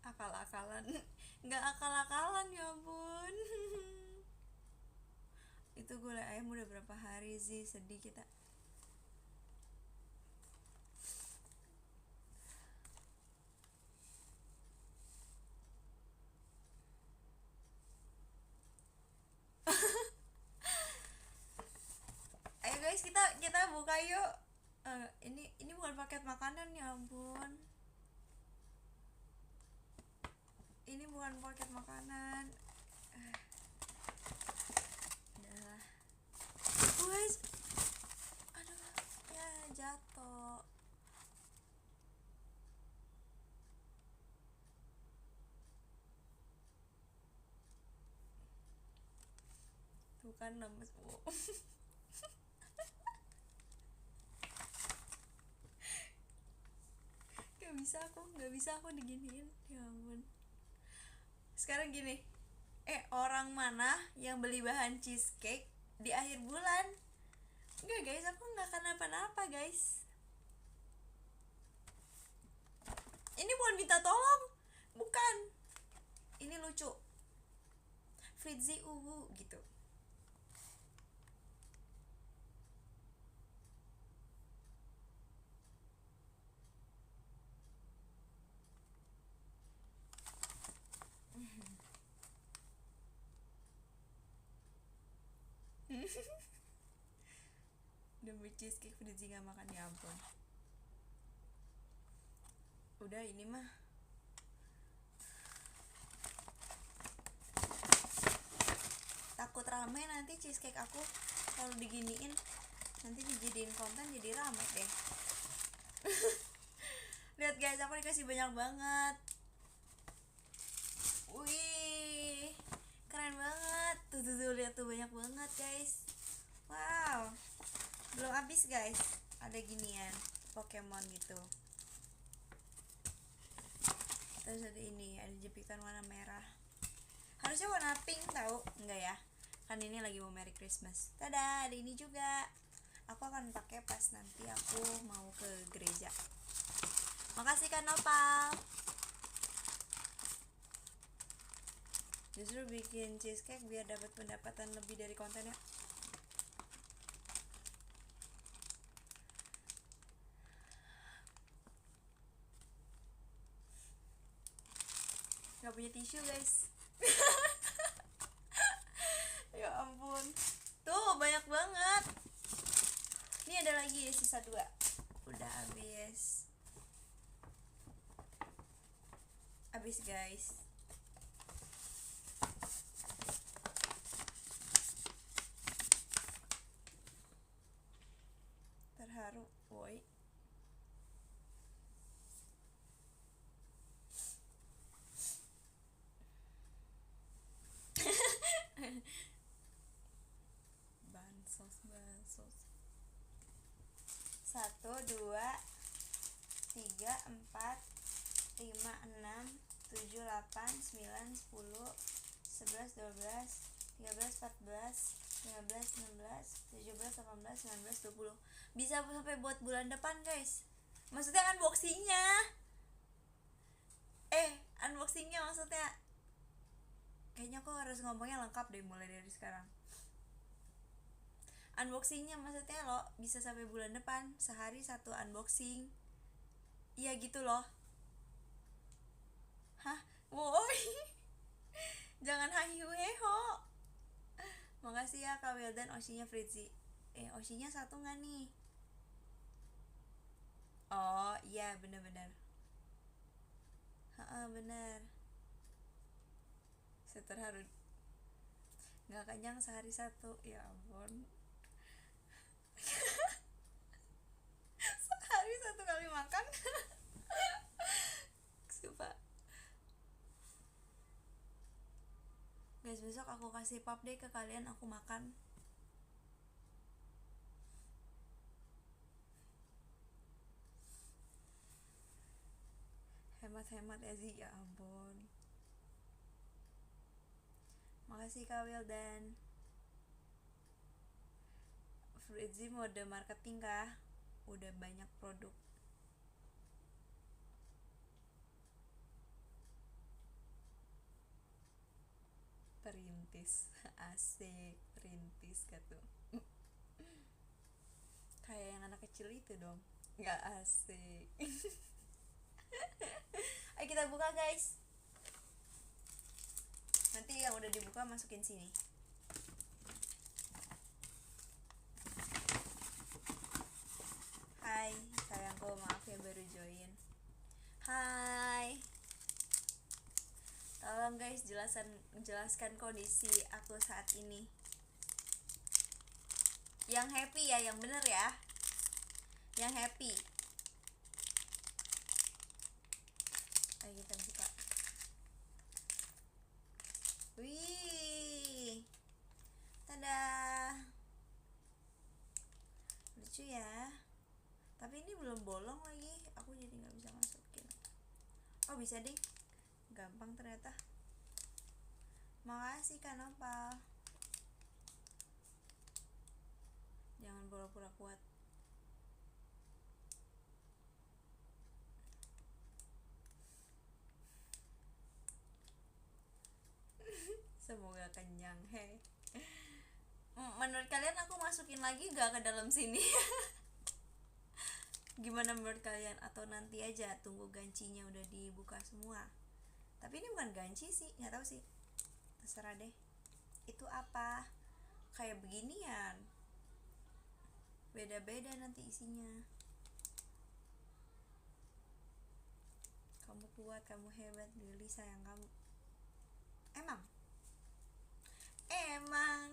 Akal-akalan. Nggak akal-akalan ya ampun. Itu gulai ayam udah berapa hari sih, sedih kita. Ayo guys, kita buka yuk. Ini bukan paket makanan ya ampun. Ini bukan paket makanan. Udah. Guys. Aduh, ya jatuh. Tuh kan lemes. Gak bisa aku diginiin, ya ampun. Sekarang gini, Orang mana yang beli bahan cheesecake di akhir bulan? Enggak guys, aku nggak kenapa-napa guys. Ini bukan minta tolong, bukan. Ini lucu. Fritzy uwu gitu. Demi cheesecake Fritzy gak makan, ya ampun. Udah ini mah takut rame nanti cheesecake aku kalau diginiin, nanti dijadiin konten jadi rame deh. Lihat guys, aku dikasih banyak banget. Wih, keren banget. Tuh, lihat tuh, banyak banget guys. Wow, belum habis guys. Ada ginian Pokemon gitu. Terus ada ini, ada jepitan warna merah. Harusnya warna pink tahu, enggak ya? Kan ini lagi mau Merry Christmas. Tada, ada ini juga. Aku akan pakai pas nanti aku mau ke gereja. Makasih Kak Nopal. Justru bikin cheesecake biar dapat pendapatan lebih dari kontennya. Gak punya tisu guys. Ya ampun. Tuh banyak banget. Ini ada lagi sisa 2. Udah habis. Habis guys. Terharu, woi. Bansos. 1, 2, 3, 4, 5, 6, 7, 8, 9, 10, 11, 12, 13, 14, 15, 16, 17, 18, 19, 20. Bisa sampai buat bulan depan guys. Maksudnya unboxingnya. Unboxingnya maksudnya. Kayaknya aku harus ngomongnya lengkap deh mulai dari sekarang. Unboxingnya maksudnya lo bisa sampai bulan depan, sehari 1 unboxing. Iya gitu loh. Hah? Woi. Jangan hahihuheho. Makasih ya Kak Wildan, Oshinya Fritzy. Oshinya 1 gak nih? Oh iya bener-bener. Bener. Terharu. Gak kenyang sehari 1. Ya ampun. Sehari 1 kali makan. Sumpah. Guys, besok aku kasih pap deh ke kalian, aku makan. Hemat-hemat ya Zi, ya ampun. Makasih Kak Wildan. Fritzy mode marketing kah? Udah banyak produk. Perintis. Asik, perintis gitu. Kayak yang anak kecil itu dong. Gak asik. Ayo kita buka guys. Nanti yang udah dibuka masukin sini. Hai sayangku, maaf ya baru join. Hai. Tolong guys jelaskan kondisi aku saat ini. Yang happy ya, yang bener ya. Yang happy. Ayo kita buka. Wih. Tada. Lucu ya. Tapi ini belum bolong lagi. Aku jadi gak bisa masukin. Oh bisa deh. Gampang ternyata. Makasih Kak Nopal. Jangan pura-pura kuat. Semoga kenyang. Menurut kalian aku masukin lagi gak ke dalam sini? Gimana menurut kalian? Atau nanti aja tunggu gancinya udah dibuka semua? Tapi ini bukan ganci sih, nggak tahu sih, terserah deh. Itu apa, kayak beginian, beda-beda nanti isinya. Kamu kuat, kamu hebat, Lili sayang kamu. Emang emang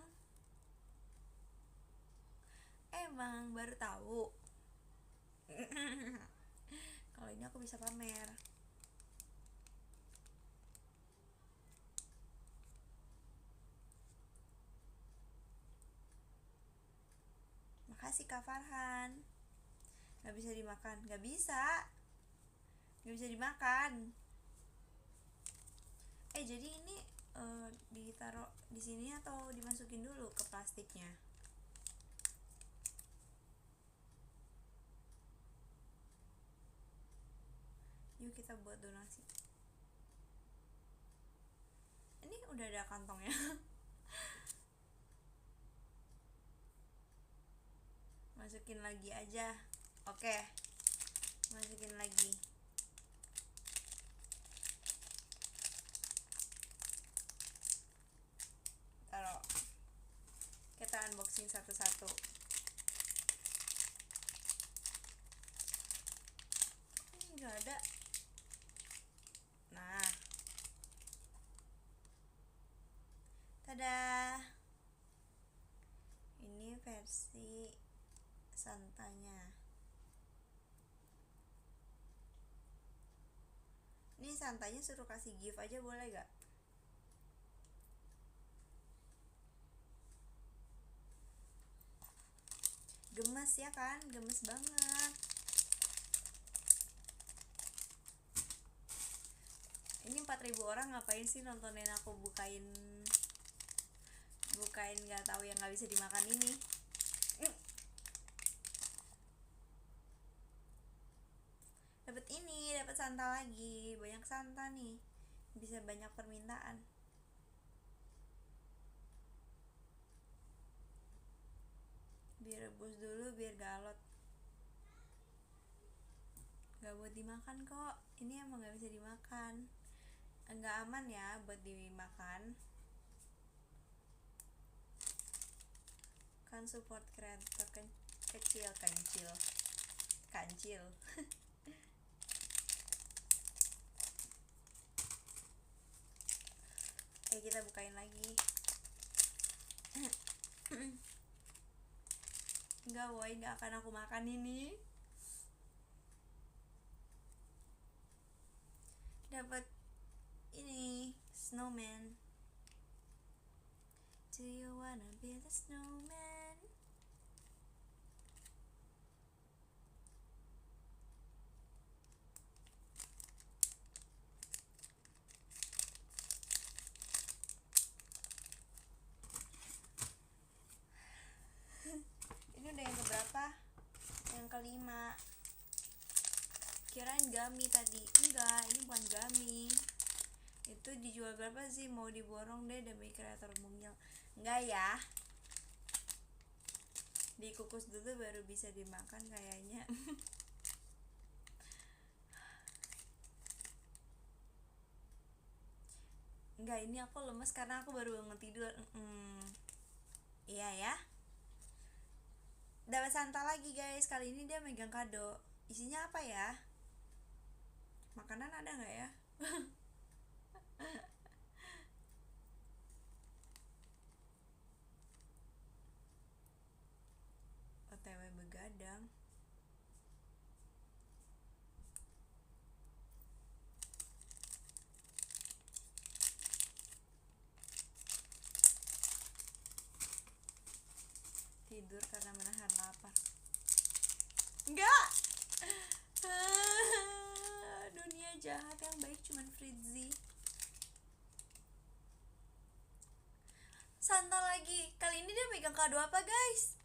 emang baru tahu. Kalau ini aku bisa pamer. Makasih Kak Farhan. Gak bisa dimakan, gak bisa dimakan. Jadi ini ditaruh di sini atau dimasukin dulu ke plastiknya? Yuk kita buat donasi. Ini udah ada kantongnya. Masukin lagi aja. Oke, masukin lagi. Taruh. Kita unboxing satu-satu. Ini nggak ada. Nah, tada. Ini versi santanya. Ini santanya suruh kasih gift aja boleh gak? Gemes ya kan? Gemes banget. Ini 4.000 orang ngapain sih nontonin aku bukain nggak tahu yang nggak bisa dimakan ini. Dapat ini, dapat santa lagi, banyak santa nih, bisa banyak permintaan. Biar rebus dulu biar galot. Gak buat dimakan kok, ini emang gak bisa dimakan, enggak aman ya buat dimakan. Kan support kreator kancil. Kita bukain lagi. Enggak woi, enggak akan aku makan ini. Dapat ini snowman. Do you wanna be the snowman? Ini udah yang keberapa? Yang kelima. Kirain gummy tadi. Enggak, ini bukan gummy. Itu dijual berapa sih? Mau diborong deh demi kreator mungil. Enggak ya, dikukus dulu baru bisa dimakan kayaknya. Enggak, ini aku lemes karena aku baru bangun tidur. Iya ya. Dapat santa lagi guys, kali ini dia megang kado. Isinya apa ya? Makanan ada nggak ya? OTW begadang. Tidur karena menahan lapar. Enggak. Dunia jahat, yang baik cuman Fritzy. lagi. Kali ini dia megang kado apa guys?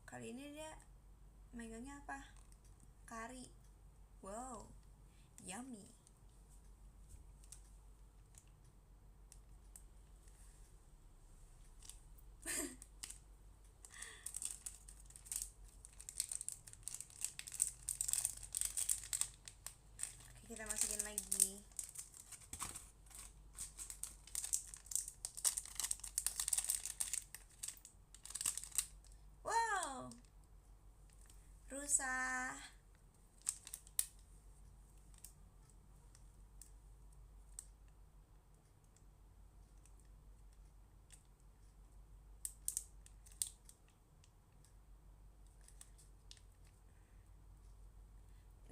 Kali ini dia megangnya apa? Kari. Wow, yummy. Oke, kita masukin lagi. Wow, rusa.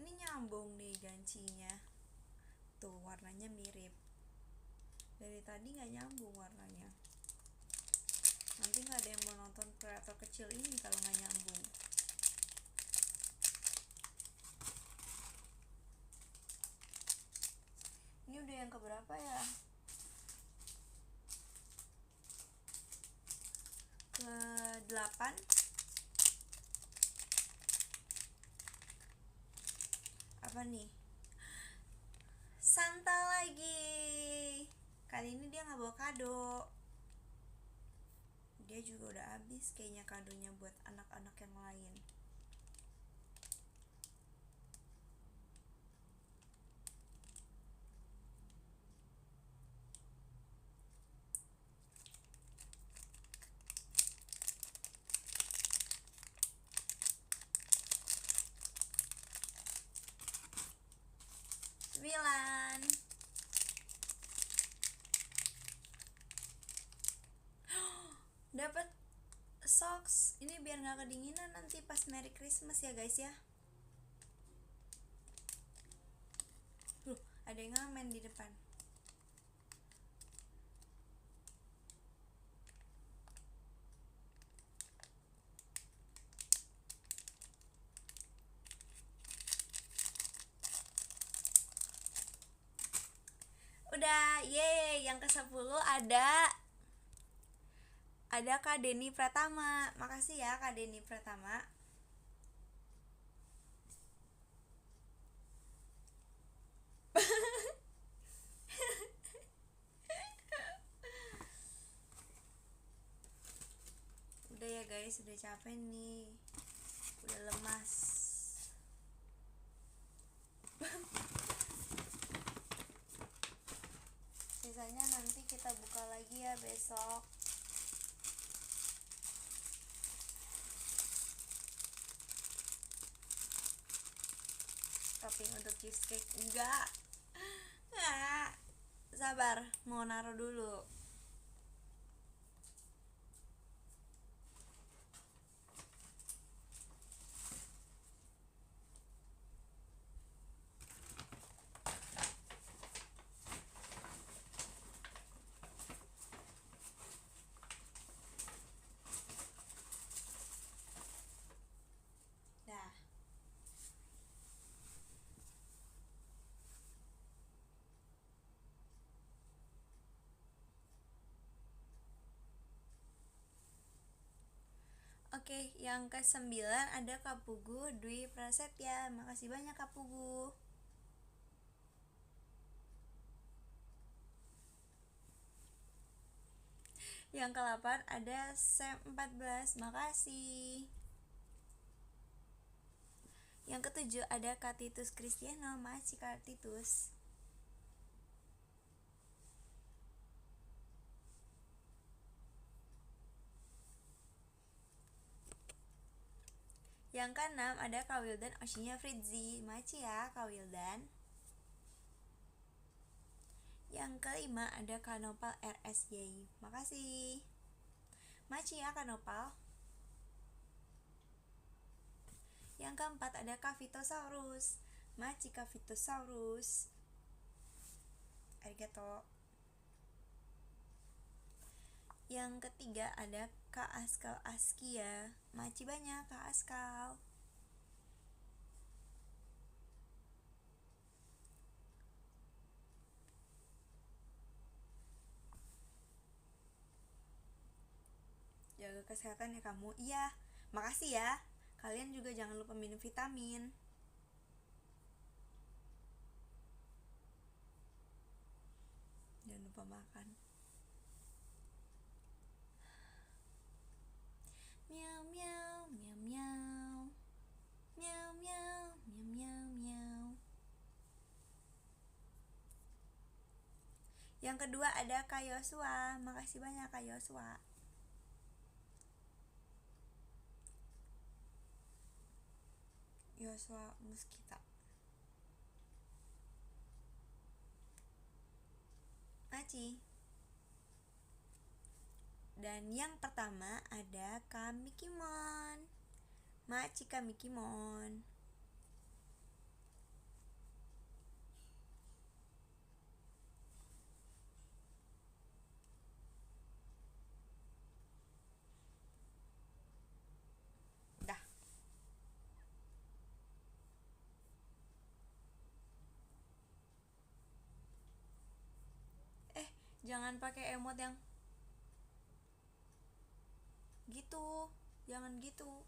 Ini nyambung nih gancinya. Tuh warnanya mirip. Dari tadi nggak nyambung warnanya. Nanti nggak ada yang mau nonton kreator kecil ini kalau nggak nyambung. Ini udah yang keberapa ya? Ke-8. Apa nih? Santa lagi. Kali ini dia nggak bawa kado. Dia juga udah habis kayaknya kadonya buat anak-anak yang lain. Sembilan. Dapat socks. Ini biar nggak kedinginan nanti pas Merry Christmas ya guys ya. Ada yang ngamen di depan. Udah, yeay, yang ke-10 ada Kak Denny Pratama. Makasih ya Kak Denny Pratama. Udah ya guys, udah capek nih. Udah lemas. Sisanya nanti kita buka lagi ya besok. Topping untuk cheesecake enggak. Sabar, mau naruh dulu. Dah. Oke, yang ke-9 ada Kak Pugu Dwi Prasetya. Makasih banyak Kak Pugu. Yang ke-8 ada Sam 14. Makasih. Yang ke-7 ada Kak Titus Kristiano. Makasih Kak Titus. Yang ke-6 ada Kak Wildan Oshinya Fritzi. Makasih ya Kak Wildan. Yang ke-5 ada Kak Nopal RSY. Makasih. Makasih ya Kak Nopal. Yang ke-4 ada Kak Vitosaurus. Makasih Kak Vitosaurus. Arigato. Yang ketiga ada Kak Askal Askia. Makasih banyak Kak Askal. kesehatan ya kamu. Iya, makasih ya. Kalian juga jangan lupa minum vitamin. Jangan lupa makan. Miau miau miau miau. Miau miau miau miau miau. Yang kedua ada Kak Yosua. Makasih banyak Kak Yosua. Yosua Muskita. Maci. Dan yang pertama ada Kamikimon. Maci Kamikimon. Dah. Jangan pakai emot yang gitu. Jangan gitu.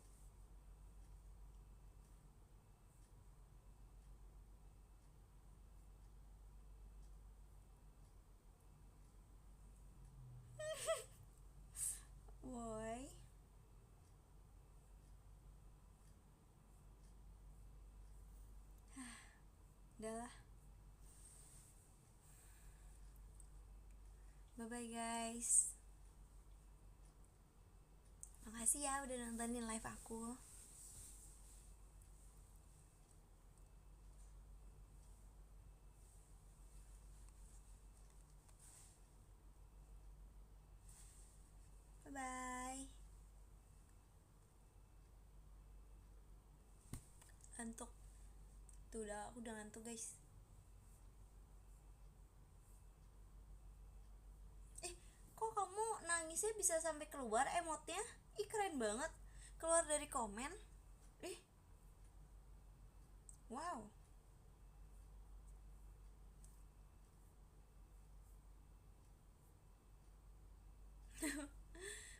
Woi. Udahlah. Bye bye guys. Makasih ya udah nontonin live aku. Bye bye. Ngantuk. Tuh aku udah ngantuk guys. Kok kamu nangisnya bisa sampai keluar emotnya? Ih keren banget. Keluar dari komen. Wow.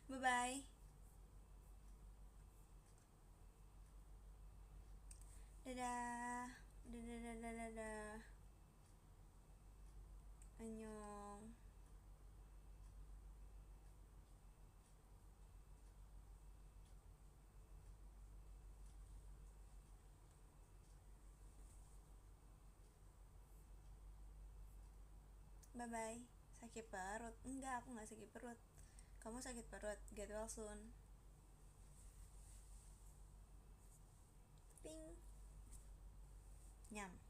Bye bye. Dadah. Dadah. Annyeong. Bye bye. Sakit perut? Enggak, aku nggak sakit perut. Kamu sakit perut? Get well soon. Ping. Nyam.